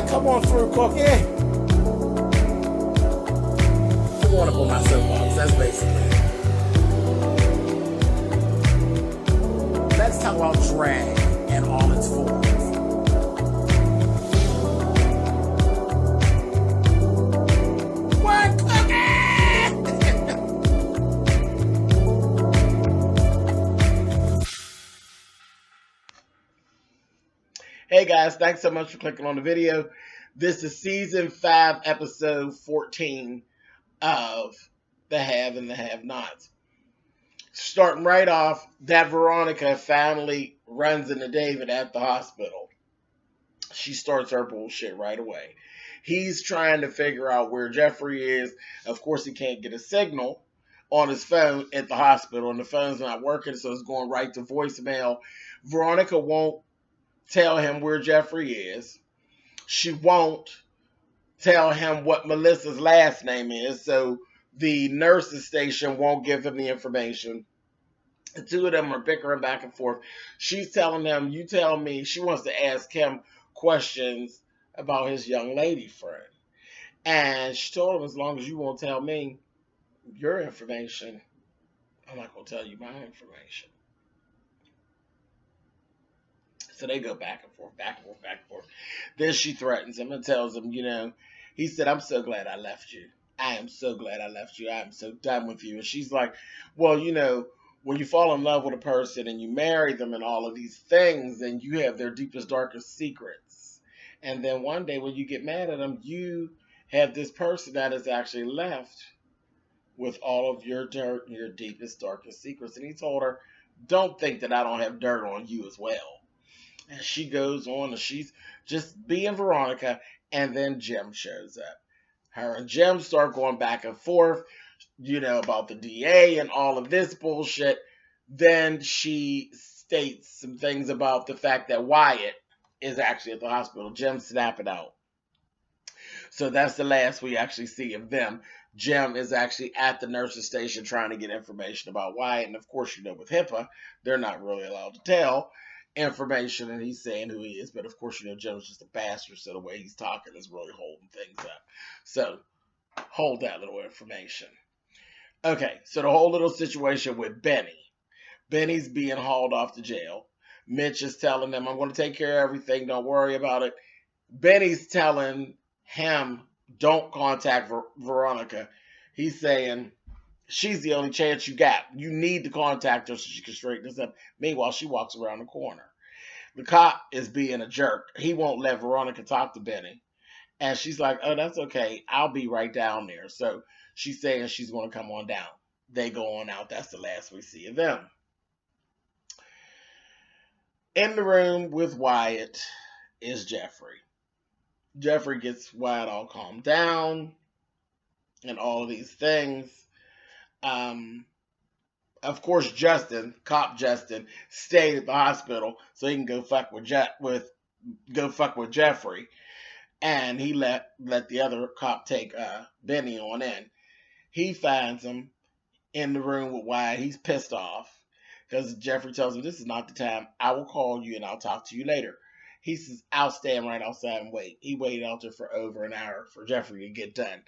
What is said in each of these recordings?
Come on through, Cookie. I want to put my soapbox. That's basically it. Let's talk about drag and all its forms. What, Cookie? Hey guys, thanks so much for clicking on the video. This is season 5, episode 14 of the Have and the Have-Nots. Starting right off, that Veronica finally runs into David at the hospital. She starts her bullshit right away. He's trying to figure out where Jeffrey is. Of course, he can't get a signal on his phone at the hospital, and the phone's not working, so it's going right to voicemail. Veronica won't tell him where Jeffrey is. She won't tell him what Melissa's last name is, so the nurse's station won't give him the information. The two of them are bickering back and forth. She's telling him, you tell me. She wants to ask him questions about his young lady friend. And she told him, as long as you won't tell me your information, I'm not going to tell you my information. So they go back and forth, back and forth, back and forth. Then she threatens him and tells him, he said, I'm so glad I left you. I am so glad I left you. I am so done with you. And she's like, well, when you fall in love with a person and you marry them and all of these things, and you have their deepest, darkest secrets. And then one day when you get mad at them, you have this person that is actually left with all of your dirt and your deepest, darkest secrets. And he told her, don't think that I don't have dirt on you as well. And she goes on and she's just being Veronica. And then Jim shows up. Her and Jim start going back and forth, about the DA and all of this bullshit. Then she states some things about the fact that Wyatt is actually at the hospital. Jim snapping out. So that's the last we actually see of them. Jim is actually at the nurse's station trying to get information about Wyatt. And of course, with HIPAA, they're not really allowed to tell information, and he's saying who he is, but of course, Jim's just a bastard, so the way he's talking is really holding things up. So, hold that little information. Okay, so the whole little situation with Benny. Benny's being hauled off to jail. Mitch is telling them, I'm going to take care of everything, don't worry about it. Benny's telling him, don't contact Veronica. He's saying, she's the only chance you got. You need to contact her so she can straighten this up. Meanwhile, she walks around the corner. The cop is being a jerk. He won't let Veronica talk to Benny. And she's like, oh, that's okay. I'll be right down there. So she's saying she's going to come on down. They go on out. That's the last we see of them. In the room with Wyatt is Jeffrey. Jeffrey gets Wyatt all calmed down and all of these things. Of course, Cop Justin, stayed at the hospital so he can go fuck with Jeffrey, and he let the other cop take Benny on in. He finds him in the room with Wyatt. He's pissed off because Jeffrey tells him, this is not the time. I will call you and I'll talk to you later. He says, I'll stand right outside and wait. He waited out there for over an hour for Jeffrey to get done.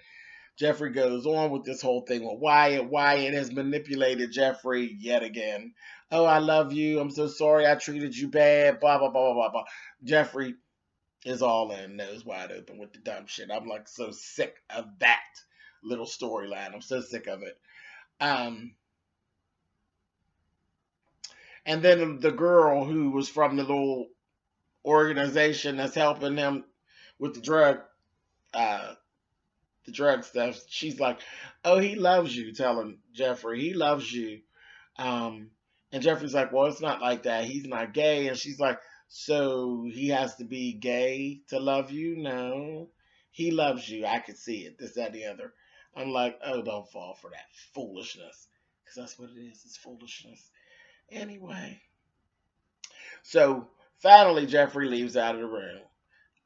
Jeffrey goes on with this whole thing with Wyatt. Wyatt has manipulated Jeffrey yet again. Oh, I love you. I'm so sorry I treated you bad. Blah, blah, blah, blah, blah. Jeffrey is all in, nose wide open with the dumb shit. I'm like so sick of that little storyline. I'm so sick of it. And then the girl who was from the little organization that's helping him with the drug stuff, she's like, oh, he loves you, telling Jeffrey he loves you. And Jeffrey's like, well, it's not like that. He's not gay. And she's like, so he has to be gay to love you? No, he loves you. I could see it. This, that, and the other. I'm like, oh, don't fall for that foolishness. Because that's what it is. It's foolishness. Anyway. So, finally, Jeffrey leaves out of the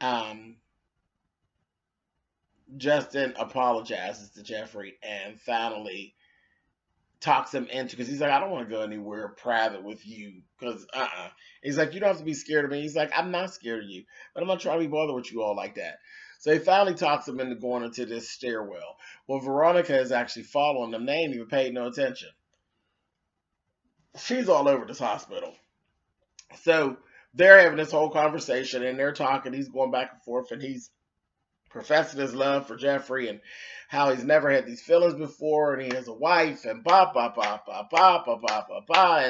room. Justin apologizes to Jeffrey, and finally talks him into, because he's like, I don't want to go anywhere private with you, because he's like, you don't have to be scared of me. He's like, I'm not scared of you, but I'm not trying to be bothered with you all like that. So he finally talks him into going into this stairwell. Well, Veronica is actually following them. They ain't even paid no attention. She's all over this hospital. So they're having this whole conversation and they're talking. He's going back and forth and he's professing his love for Jeffrey and how he's never had these feelings before and he has a wife and and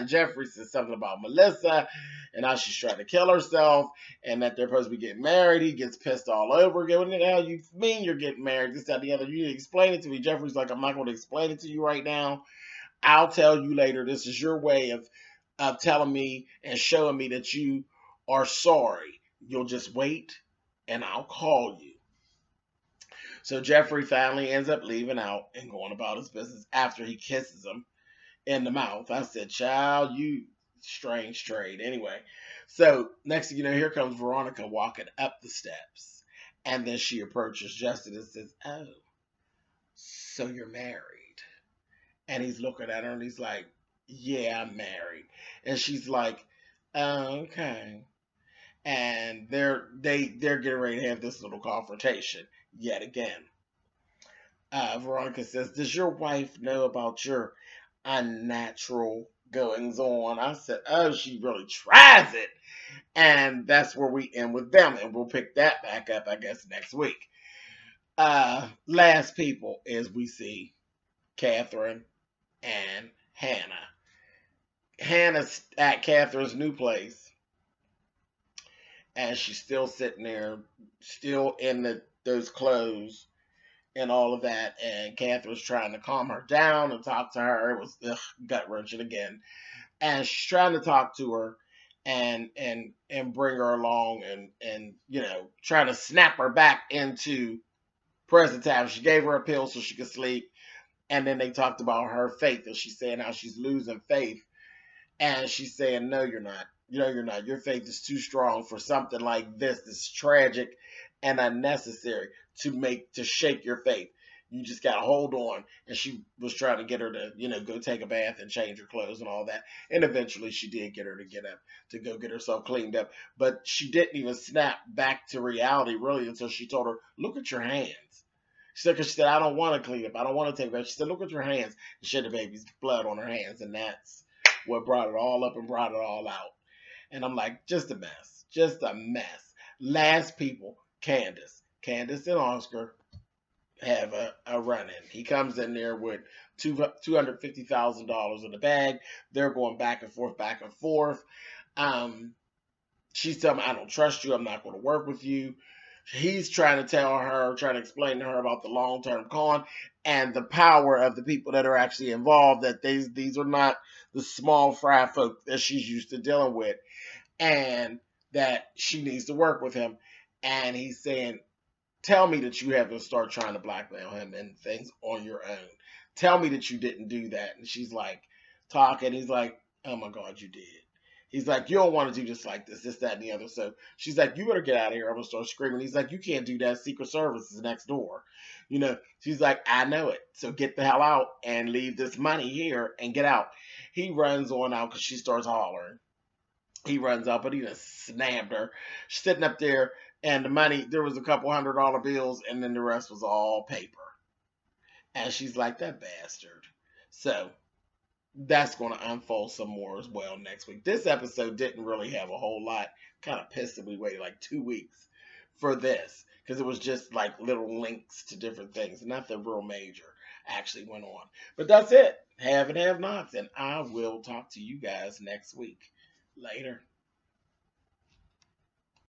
Jeffrey says something about Melissa and how she's trying to kill herself and that they're supposed to be getting married. He gets pissed all over again. What the hell you mean you're getting married? This, that, the other. You need to explain it to me. Jeffrey's like, I'm not going to explain it to you right now. I'll tell you later. This is your way of telling me and showing me that you are sorry. You'll just wait and I'll call you. So Jeffrey finally ends up leaving out and going about his business after he kisses him in the mouth. I said, child, you strange trade. Anyway, so next thing you know, here comes Veronica walking up the steps. And then she approaches Justin and says, oh, so you're married. And he's looking at her and he's like, yeah, I'm married. And she's like, oh, okay. And they're getting ready to have this little confrontation yet again. Veronica says, does your wife know about your unnatural goings on? I said, oh, she really tries it. And that's where we end with them. And we'll pick that back up, I guess, next week. Last people is we see Catherine and Hannah. Hannah's at Catherine's new place. And she's still sitting there, still in those clothes and all of that. And Catherine's trying to calm her down and talk to her. It was gut wrenching again. And she's trying to talk to her and bring her along and trying to snap her back into present time. She gave her a pill so she could sleep. And then they talked about her faith. And she's saying how she's losing faith. And she's saying, no, you're not. You're not. Your faith is too strong for something like this. This is tragic and unnecessary to shake your faith. You just got to hold on. And she was trying to get her to, go take a bath and change her clothes and all that. And eventually she did get her to get up, to go get herself cleaned up. But she didn't even snap back to reality really until she told her, look at your hands. She said, I don't want to clean up. I don't want to take a bath. She said, look at your hands. And she had the baby's blood on her hands. And that's what brought it all up and brought it all out. And I'm like, just a mess. Just a mess. Last people, Candace. Candace and Oscar have a run-in. He comes in there with $250,000 in the bag. They're going back and forth, back and forth. She's telling me, I don't trust you. I'm not going to work with you. He's trying to explain to her about the long-term con and the power of the people that are actually involved, that these are not the small fry folk that she's used to dealing with, and that she needs to work with him. And he's saying, tell me that you haven't started trying to blackmail him and things on your own. Tell me that you didn't do that. And she's like, talking. He's like, oh my God, you did. He's like, you don't want to do this like this, that, and the other. So she's like, you better get out of here. I'm going to start screaming. He's like, you can't do that. Secret Service is next door. She's like, I know it. So get the hell out and leave this money here and get out. He runs on out because she starts hollering. He runs up, but he just snapped her. She's sitting up there, and the money, there was a couple $100 bills, and then the rest was all paper. And she's like, that bastard. So that's going to unfold some more as well next week. This episode didn't really have a whole lot. Kind of pissed that we waited like 2 weeks for this, because it was just like little links to different things. Nothing real major actually went on. But that's it. Have and have nots. And I will talk to you guys next week. Later.